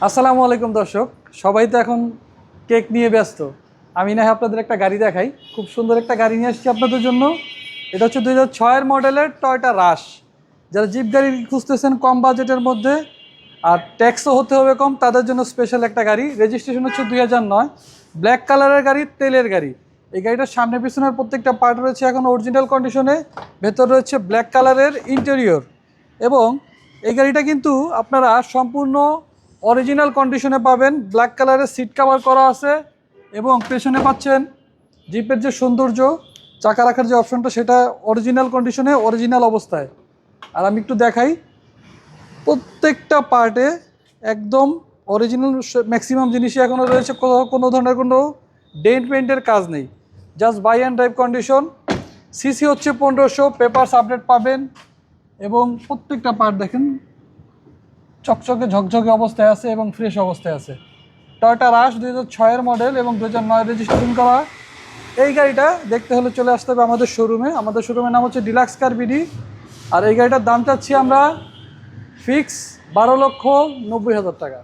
আসসালামু আলাইকুম দর্শক, সবাই তো এখন কেক নিয়ে ব্যস্ত। আমি না হয় আপনাদের একটা গাড়ি দেখাই। খুব সুন্দর একটা গাড়ি নিয়ে আসছি আপনাদের জন্য। এটা হচ্ছে 2006-এর মডেলের টয়োটা রাশ। যারা জিপ গাড়ি খুঁজতেছেন কম বাজেটের মধ্যে আর ট্যাক্সও হতে হবে কম, তাদের জন্য স্পেশাল একটা গাড়ি। রেজিস্ট্রেশন হচ্ছে 2009, ব্ল্যাক কালারের গাড়ি, তেলের গাড়ি। এই গাড়িটার সামনে পিছনের প্রত্যেকটা পার্ট রয়েছে এখন অরিজিনাল কন্ডিশনে। ভেতর রয়েছে ব্ল্যাক কালারের ইন্টেরিয়র এবং এই গাড়িটা কিন্তু আপনারা সম্পূর্ণ অরিজিনাল কন্ডিশনে পাবেন। ব্ল্যাক কালারের সিট কভার করা আছে এবং পেছনে পাচ্ছেন জিপের যে সৌন্দর্য, চাকা রাখার যে অপশনটা, সেটা অরিজিনাল কন্ডিশনে, অরিজিনাল অবস্থায়। আর আমি একটু দেখাই, প্রত্যেকটা পার্টে একদম অরিজিনাল। ম্যাক্সিমাম জিনিসই এখনও রয়েছে, কোনো ধরনের কোনো ডেন্ট পেন্টের কাজ নেই। Just buy and drive condition. CC হচ্ছে 1500, পেপারস আপডেট পাবেন এবং প্রত্যেকটা পার্ট দেখেন চকচকে ঝকঝকে অবস্থায় আছে এবং ফ্রেশ অবস্থায় আছে। টয়োটা রাশ 2006-এর মডেল এবং 2009 রেজিস্ট্রেশন করা। এই গাড়িটা দেখতে হলে চলে আসতে হবে আমাদের শোরুমে। আমাদের শোরুমের নাম হচ্ছে ডিলাক্স কার বিডি। আর এই গাড়িটার দাম চাচ্ছি আমরা ফিক্স 12,90,000 টাকা।